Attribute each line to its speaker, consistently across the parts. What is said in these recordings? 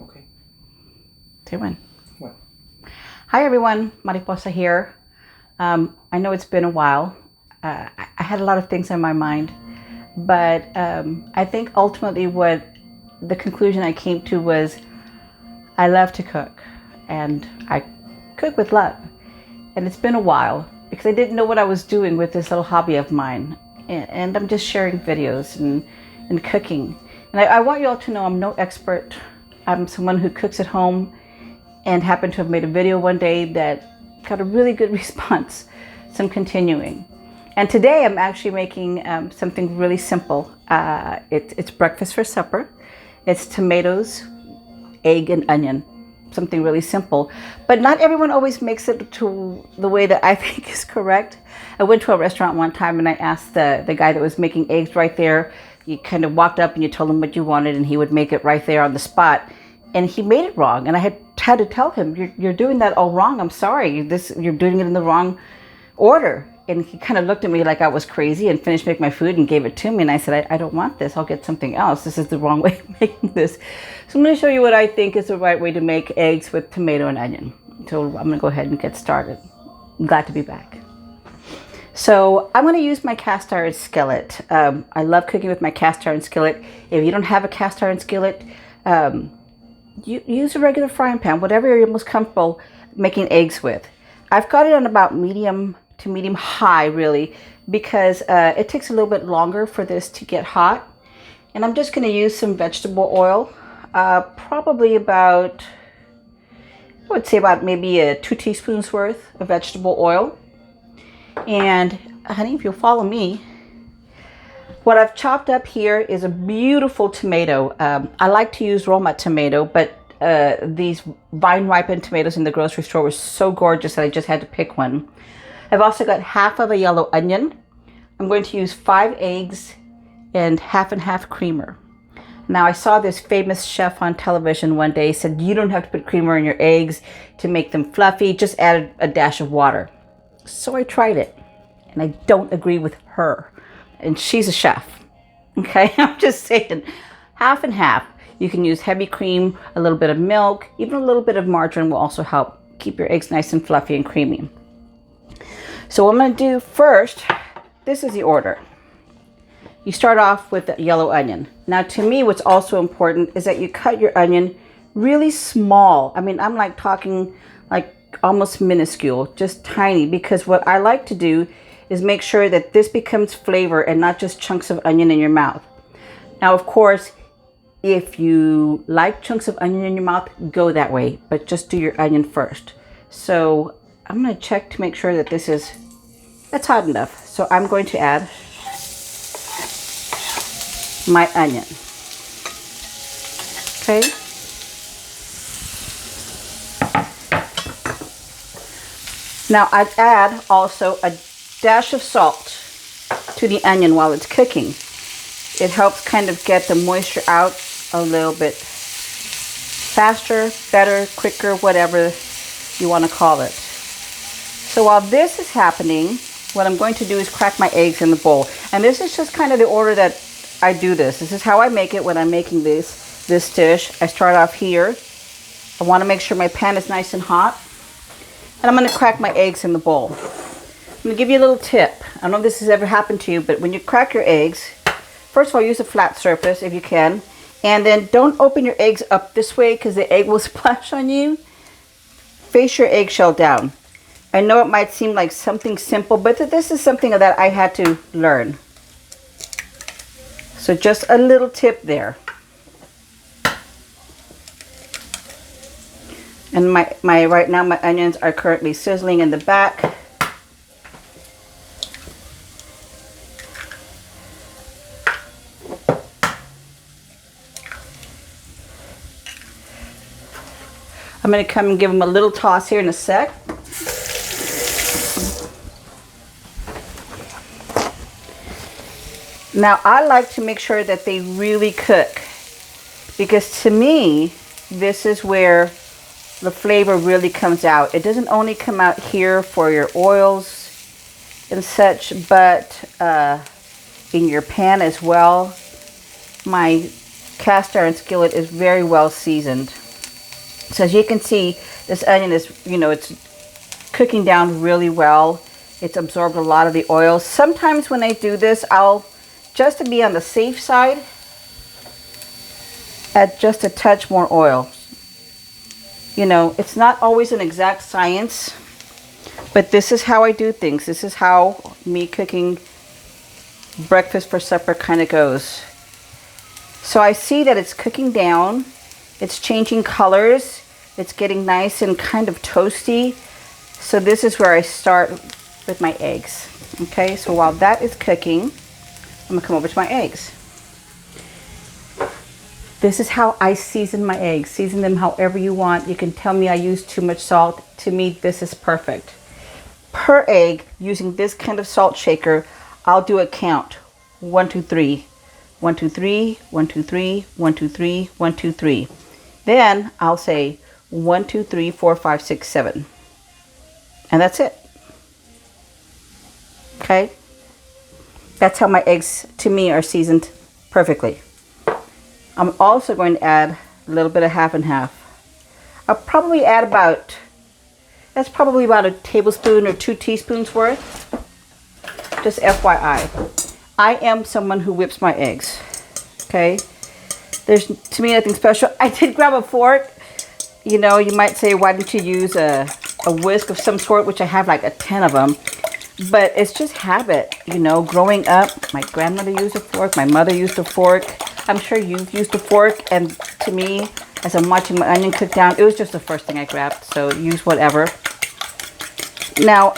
Speaker 1: Okay.
Speaker 2: Say when.
Speaker 1: What?
Speaker 2: Hi everyone, Mariposa here. I know it's been a while. I had a lot of things on my mind, but I think ultimately what the conclusion I came to was I love to cook, and I cook with love. And it's been a while because I didn't know what I was doing with this little hobby of mine. And I'm just sharing videos and cooking. And I want you all to know I'm no expert. I'm someone who cooks at home and happened to have made a video one day that got a really good response. So I'm continuing. And today I'm actually making something really simple. It's breakfast for supper. It's tomatoes, egg, and onion. Something really simple. But not everyone always makes it to the way that I think is correct. I went to a restaurant one time and I asked the guy that was making eggs right there. You kind of walked up and you told him what you wanted and he would make it right there on the spot. And he made it wrong. And I had to tell him, you're doing that all wrong. I'm sorry. You're doing it in the wrong order. And he kind of looked at me like I was crazy and finished making my food and gave it to me. And I said, I don't want this. I'll get something else. This is the wrong way of making this. So I'm going to show you what I think is the right way to make eggs with tomato and onion. So I'm going to go ahead and get started. I'm glad to be back. So I'm going to use my cast iron skillet. I love cooking with my cast iron skillet. If you don't have a cast iron skillet, you use a regular frying pan, whatever you're most comfortable making eggs with. I've got it on about medium to medium high, really, because it takes a little bit longer for this to get hot. And I'm just going to use some vegetable oil, probably about, I would say about maybe 2 teaspoons worth of vegetable oil. And honey, if you'll follow me, what I've chopped up here is a beautiful tomato. I like to use Roma tomato, but these vine ripened tomatoes in the grocery store were so gorgeous that I just had to pick one. I've also got half of a yellow onion. I'm going to use 5 eggs and half creamer. Now I saw this famous chef on television one day said you don't have to put creamer in your eggs to make them fluffy, just add a dash of water. So I tried it and I don't agree with her. And she's a chef. Okay, I'm just saying half and half. You can use heavy cream, a little bit of milk, even a little bit of margarine will also help keep your eggs nice and fluffy and creamy. So what I'm going to do first, this is the order. You start off with the yellow onion. Now to me, what's also important is that you cut your onion really small. I mean, I'm like talking like almost minuscule, just tiny, because what I like to do is make sure that this becomes flavor and not just chunks of onion in your mouth. Now, of course, if you like chunks of onion in your mouth, go that way, but just do your onion first. So I'm going to check to make sure that that's hot enough. So I'm going to add my onion. Okay. Now I'd add also a dash of salt to the onion while it's cooking. It helps kind of get the moisture out a little bit faster, better, quicker, whatever you want to call it. So while this is happening, what I'm going to do is crack my eggs in the bowl. And this is just kind of the order that I do this. This is how I make it when I'm making this dish. I start off here. I want to make sure my pan is nice and hot. And I'm going to crack my eggs in the bowl. I'm going to give you a little tip. I don't know if this has ever happened to you, but when you crack your eggs, first of all, use a flat surface if you can. And then don't open your eggs up this way because the egg will splash on you. Face your eggshell down. I know it might seem like something simple, but this is something that I had to learn. So just a little tip there. And right now my onions are currently sizzling in the back. I'm going to come and give them a little toss here in a sec. Now I like to make sure that they really cook, because to me this is where the flavor really comes out. It doesn't only come out here for your oils and such, but in your pan as well. My cast iron skillet is very well seasoned. So as you can see, this onion is, it's cooking down really well. It's absorbed a lot of the oil. Sometimes when I do this, I'll, just to be on the safe side, add just a touch more oil. It's not always an exact science, but this is how I do things. This is how me cooking breakfast for supper kind of goes. So I see that it's cooking down. It's changing colors. It's getting nice and kind of toasty. So this is where I start with my eggs. Okay, so while that is cooking, I'm gonna come over to my eggs. This is how I season my eggs. Season them however you want. You can tell me I use too much salt. To me, this is perfect. Per egg, using this kind of salt shaker, I'll do a count. 1, 2, 3. 1, 2, 3. 1, 2, 3. 1, 2, 3. 1, 2, 3. Then I'll say 1, 2, 3, 4, 5, 6, 7. And that's it. Okay? That's how my eggs, to me, are seasoned perfectly. I'm also going to add a little bit of half and half. I'll probably add that's probably about a tablespoon or 2 teaspoons worth. Just FYI. I am someone who whips my eggs. Okay? There's, to me, nothing special. I did grab a fork. You might say, why didn't you use a whisk of some sort, which I have like a 10 of them. But it's just habit, growing up. My grandmother used a fork. My mother used a fork. I'm sure you've used a fork, and to me, as I'm watching my onion cook down, it was just the first thing I grabbed, so use whatever. Now,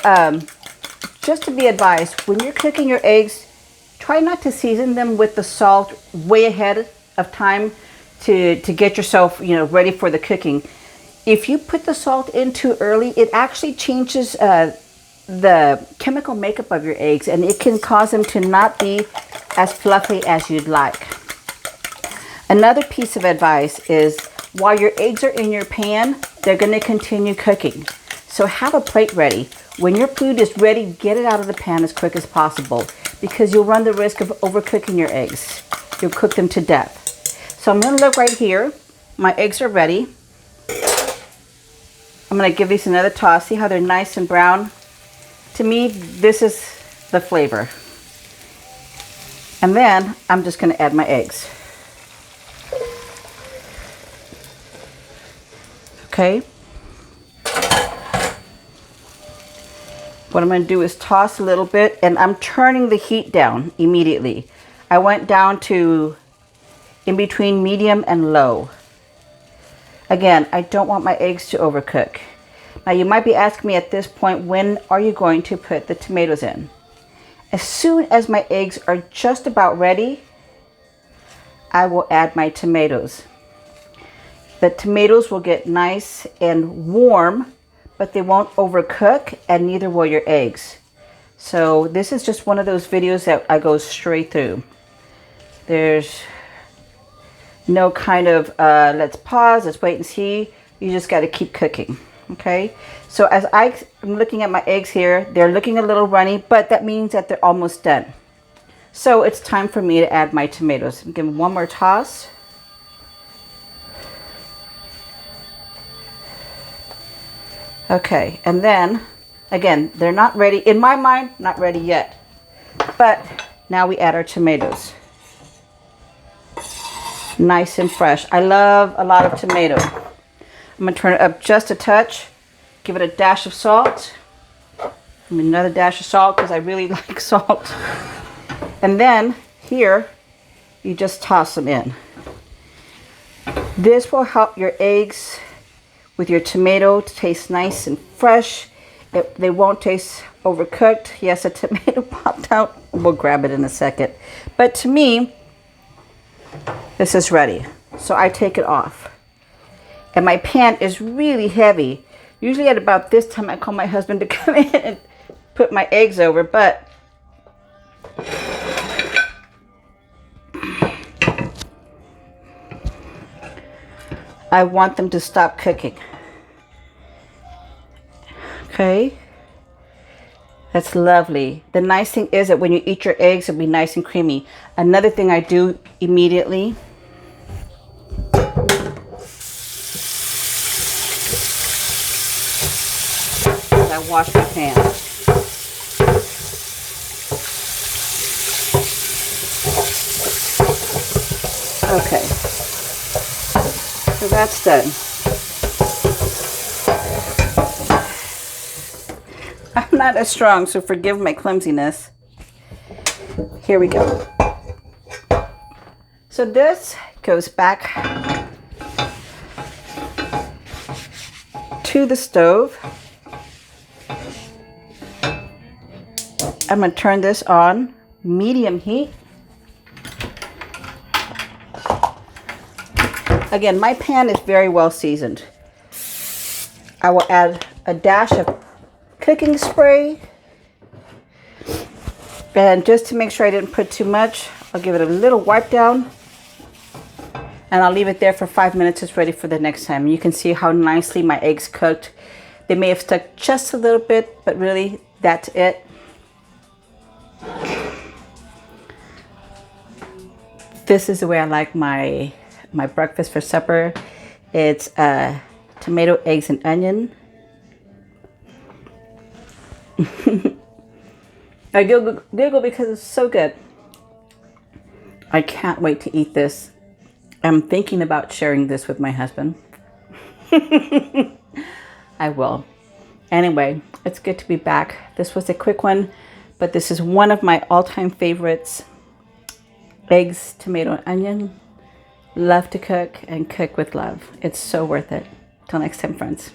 Speaker 2: just to be advised, when you're cooking your eggs, try not to season them with the salt way ahead of time to get yourself, ready for the cooking. If you put the salt in too early, it actually changes the chemical makeup of your eggs, and it can cause them to not be as fluffy as you'd like. Another piece of advice is, while your eggs are in your pan, they're going to continue cooking. So have a plate ready. When your food is ready, get it out of the pan as quick as possible, because you'll run the risk of overcooking your eggs. You'll cook them to death. So I'm going to look right here. My eggs are ready. I'm going to give these another toss. See how they're nice and brown? To me, this is the flavor. And then I'm just going to add my eggs. Okay. What I'm going to do is toss a little bit, and I'm turning the heat down immediately. I went down to in between medium and low. Again, I don't want my eggs to overcook. Now you might be asking me at this point, when are you going to put the tomatoes in? As soon as my eggs are just about ready, I will add my tomatoes. The tomatoes will get nice and warm, but they won't overcook, and neither will your eggs. So this is just one of those videos that I go straight through. There's no kind of let's pause, let's wait and see. You just got to keep cooking. Okay, so as I'm looking at my eggs here, they're looking a little runny, but that means that they're almost done. So it's time for me to add my tomatoes. Give them one more toss. Okay, and then again, they're not ready. In my mind, not ready yet. But now we add our tomatoes. Nice and fresh. I love a lot of tomato. I'm going to turn it up just a touch. Give it a dash of salt. Another dash of salt because I really like salt. And then here, you just toss them in. This will help your eggs with your tomato to taste nice and fresh. They won't taste overcooked. Yes, a tomato popped out. We'll grab it in a second. But to me, this is ready. So I take it off. And my pan is really heavy. Usually at about this time, I call my husband to come in and put my eggs over, but I want them to stop cooking. Okay. That's lovely. The nice thing is that when you eat your eggs, it'll be nice and creamy. Another thing I do immediately I wash my pan. Okay, so that's done. I'm not as strong, so forgive my clumsiness. Here we go. So this goes back to the stove. I'm going to turn this on medium heat. Again, my pan is very well seasoned. I will add a dash of cooking spray. And just to make sure I didn't put too much, I'll give it a little wipe down. And I'll leave it there for 5 minutes. It's ready for the next time. You can see how nicely my eggs cooked. They may have stuck just a little bit, but really that's it. This is the way I like my breakfast for supper. It's tomato, eggs, and onion. I giggle because it's so good. I can't wait to eat this. I'm thinking about sharing this with my husband. I will. Anyway, it's good to be back. This was a quick one, but this is one of my all-time favorites. Eggs, tomato, and onion. Love to cook and cook with love. It's so worth it. Till next time, friends.